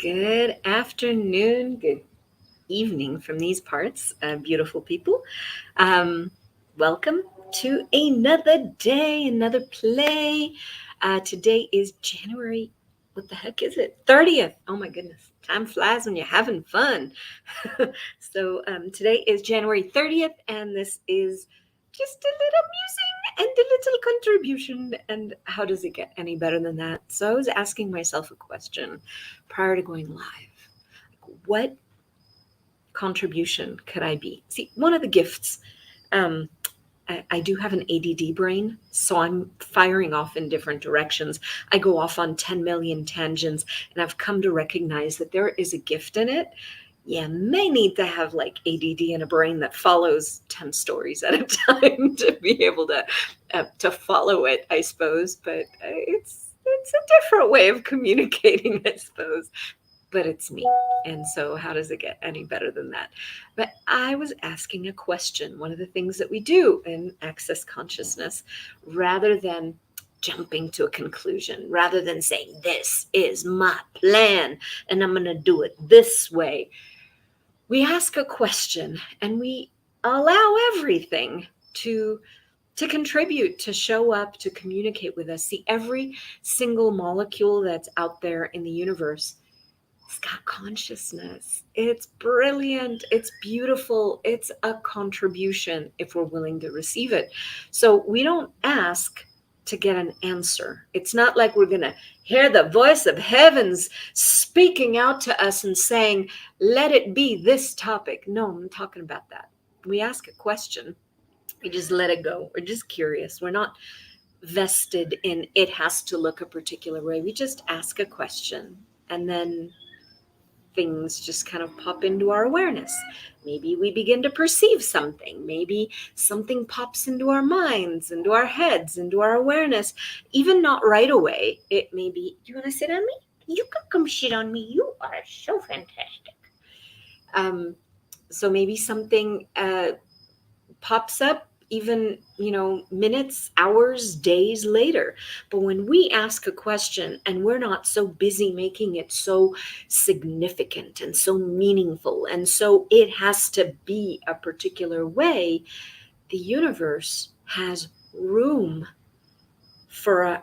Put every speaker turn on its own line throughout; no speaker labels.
Good afternoon, good evening from these parts, beautiful people. Um, Welcome to another day, another play. Today is January, what the heck is it? 30th. Oh my goodness, time flies when you're having fun. Today is January 30th, and this is just a little musing and a little contribution. And how does it get any better than that? So I was asking myself a question prior to going live. What contribution could I be? See, one of the gifts, um, I do have an ADD brain, so I'm firing off in different directions. I go off on 10 million tangents, and I've come to recognize that there is a gift in it. Yeah, may need to have like ADD in a brain that follows 10 stories at a time to be able to follow it, I suppose. But it's a different way of communicating, I suppose, but it's me. And so, how does it get any better than that? But I was asking a question. One of the things that we do in Access Consciousness, rather than jumping to a conclusion, rather than saying, this is my plan and I'm going to do it this way, we ask a question and we allow everything to contribute, to show up, to communicate with us. See, every single molecule that's out there in the universe, it's got consciousness. It's brilliant. It's beautiful. It's a contribution if we're willing to receive it. So we don't ask to get an answer. It's not like we're going to hear the voice of heavens speaking out to us and saying, let it be this topic. No, I'm talking about that. We ask a question. We just let it go. We're just curious. We're not vested in it has to look a particular way. We just ask a question, and then things just kind of pop into our awareness. Maybe we begin to perceive something. Maybe something pops into our minds, into our heads, into our awareness, even not right away. It may be, do you want to sit on me? You can come sit on me. You are so fantastic. So maybe something pops up even, minutes, hours, days later. But when we ask a question and we're not so busy making it so significant and so meaningful, and so it has to be a particular way, the universe has room for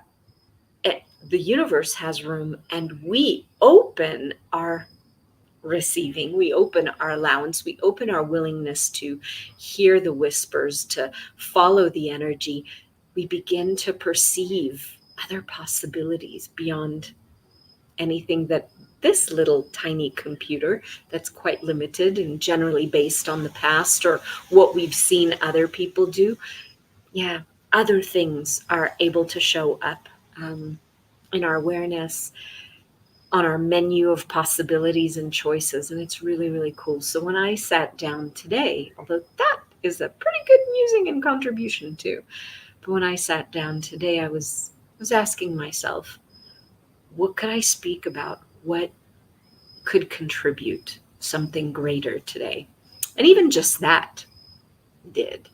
the universe has room, and we open our receiving, we open our allowance, we open our willingness to hear the whispers, to follow the energy. We begin to perceive other possibilities beyond anything that this little tiny computer that's quite limited and generally based on the past or what we've seen other people do. Yeah, other things are able to show up in our awareness, on our menu of possibilities and choices. And it's really, really cool. So when I sat down today, although that is a pretty good musing and contribution too, but when I sat down today, I was asking myself, what could I speak about? What could contribute something greater today? And even just that did.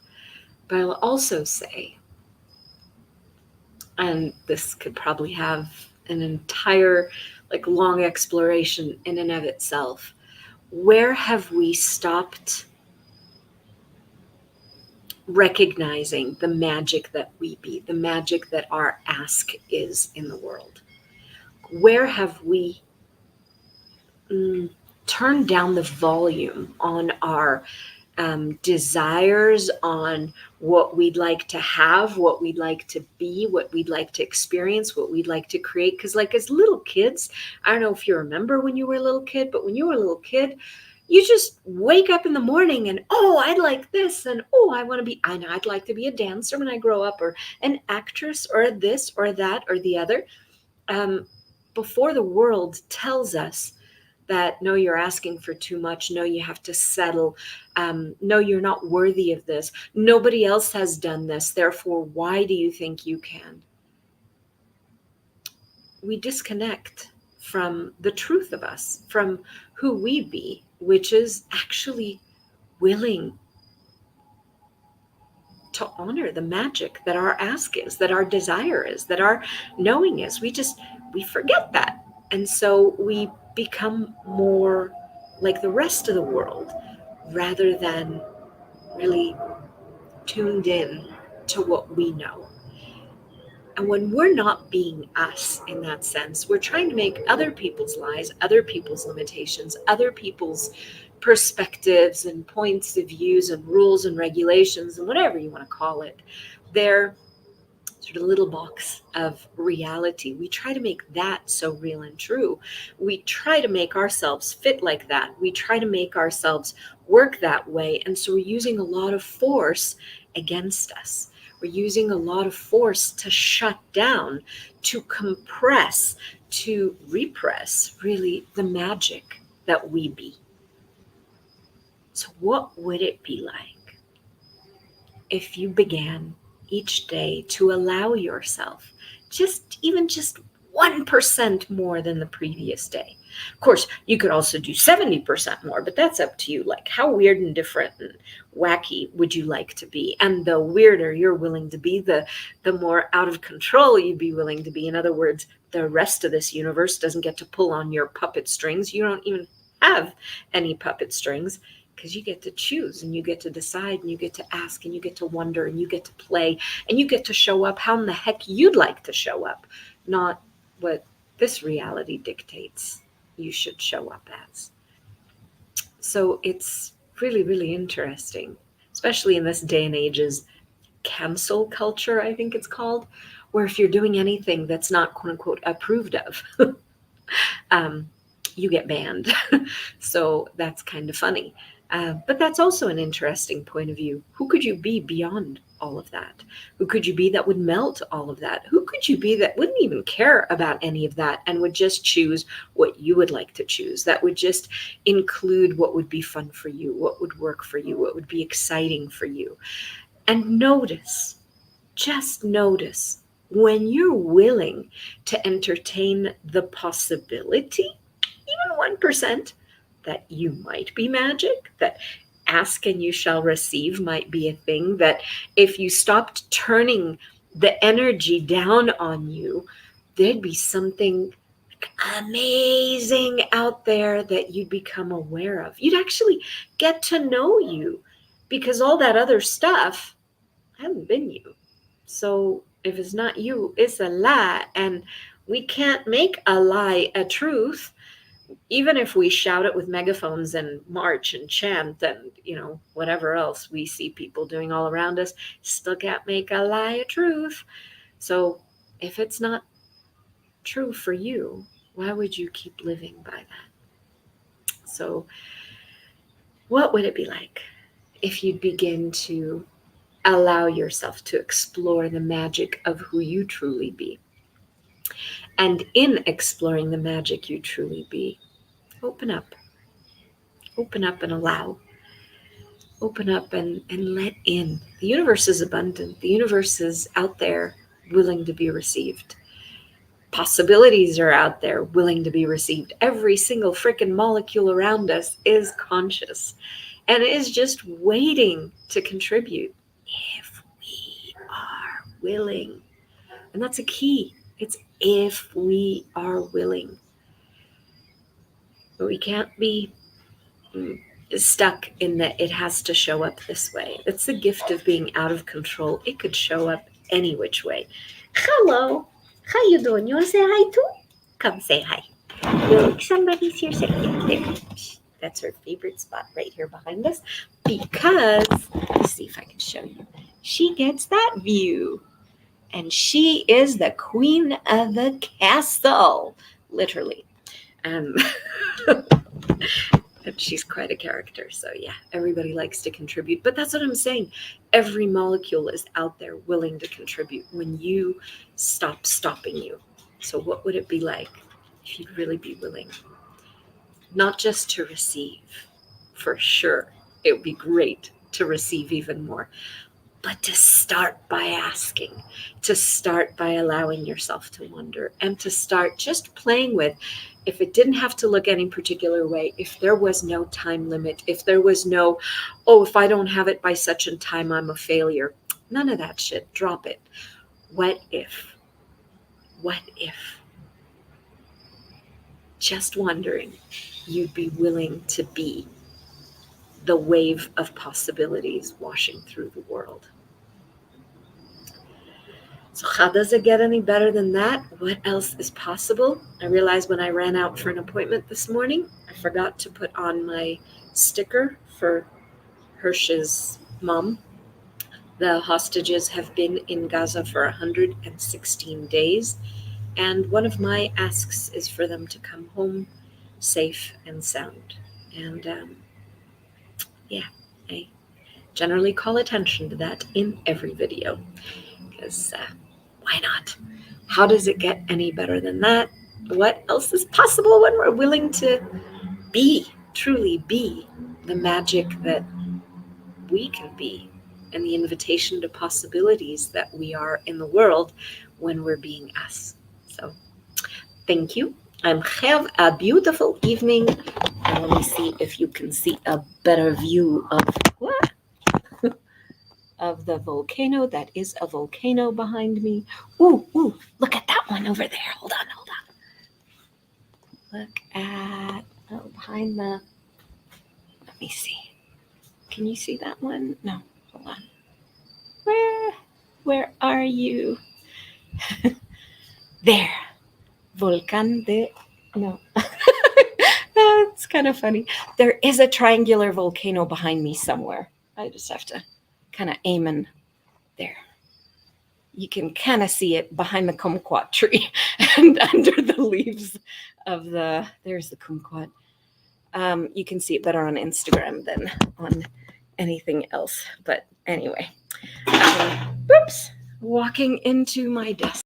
But I'll also say, and this could probably have an entire long exploration in and of itself. Where have we stopped recognizing the magic that we be, the magic that our ask is in the world? Where have we turned down the volume on our desires, on what we'd like to have, what we'd like to be, what we'd like to experience, what we'd like to create? Because as little kids, I don't know if you remember when you were a little kid, but when you were a little kid, you just wake up in the morning and, oh, I'd like this, and oh, I'd like to be a dancer when I grow up, or an actress, or this or that or the other, before the world tells us that, no, you're asking for too much. No, you have to settle. No, you're not worthy of this. Nobody else has done this. Therefore, why do you think you can? We disconnect from the truth of us, from who we be, which is actually willing to honor the magic that our ask is, that our desire is, that our knowing is. We forget that. And so we become more like the rest of the world rather than really tuned in to what we know. And when we're not being us in that sense, we're trying to make other people's lives, other people's limitations, other people's perspectives and points of views and rules and regulations and whatever you want to call it, their sort of little box of reality. We try to make that so real and true. We try to make ourselves fit like that. We try to make ourselves work that way. And so we're using a lot of force against us. We're using a lot of force to shut down, to compress, to repress, really, the magic that we be. So, what would it be like if you began each day to allow yourself even just 1% more than the previous day? Of course, you could also do 70% more, but that's up to you. Like, how weird and different and wacky would you like to be? And the weirder you're willing to be, the more out of control you'd be willing to be. In other words, the rest of this universe doesn't get to pull on your puppet strings. You don't even have any puppet strings, because you get to choose and you get to decide and you get to ask and you get to wonder and you get to play and you get to show up how in the heck you'd like to show up, not what this reality dictates you should show up as. So it's really, really interesting, especially in this day and age's cancel culture, I think it's called, where if you're doing anything that's not quote unquote approved of, you get banned. So that's kind of funny. But that's also an interesting point of view. Who could you be beyond all of that? Who could you be that would melt all of that? Who could you be that wouldn't even care about any of that and would just choose what you would like to choose? That would just include what would be fun for you, what would work for you, what would be exciting for you. And just notice when you're willing to entertain the possibility, even 1%, that you might be magic, that ask and you shall receive might be a thing, that if you stopped turning the energy down on you, there'd be something amazing out there that you'd become aware of. You'd actually get to know you, because all that other stuff hasn't been you. So if it's not you, it's a lie. And we can't make a lie a truth. Even if we shout it with megaphones and march and chant and, whatever else we see people doing all around us, still can't make a lie a truth. So if it's not true for you, why would you keep living by that? So what would it be like if you'd begin to allow yourself to explore the magic of who you truly be? And in exploring the magic you truly be, open up and allow. Open up and let in. The universe is abundant. The universe is out there willing to be received. Possibilities are out there willing to be received. Every single freaking molecule around us is conscious and is just waiting to contribute if we are willing. And that's a key. It's if we are willing. But we can't be stuck in that it has to show up this way. That's the gift of being out of control. It could show up any which way. Hello. How you doing? You want to say hi too? Come say hi. Look, somebody's here. Say there. That's her favorite spot right here behind us, because let's see if I can show you. She gets that view. And she is the queen of the castle, literally. And she's quite a character. So yeah, everybody likes to contribute. But that's what I'm saying. Every molecule is out there willing to contribute when you stop stopping you. So what would it be like if you'd really be willing? Not just to receive, for sure. It would be great to receive even more. But to start by asking, to start by allowing yourself to wonder, and to start just playing with, if it didn't have to look any particular way, if there was no time limit, if there was no, if I don't have it by such a time, I'm a failure. None of that shit. Drop it. What if? What if? just wondering, you'd be willing to be the wave of possibilities washing through the world. So how does it get any better than that? What else is possible? I realized when I ran out for an appointment this morning, I forgot to put on my sticker for Hirsch's mom. The hostages have been in Gaza for 116 days, and one of my asks is for them to come home safe and sound. And I generally call attention to that in every video, because why not? How does it get any better than that? What else is possible when we're willing to truly be the magic that we can be, and the invitation to possibilities that we are in the world when we're being us? So, thank you. Have a beautiful evening. And let me see if you can see a better view of what? Of the volcano. That is a volcano behind me. Ooh, look at that one over there. Hold on. Look at behind the. Let me see. Can you see that one? No. Hold on. Where are you? There. Volcán de. No. That's kind of funny. There is a triangular volcano behind me somewhere. I just have to kind of aim in there. You can kind of see it behind the kumquat tree and under the leaves of there's the kumquat. You can see it better on Instagram than on anything else. But anyway, walking into my desk.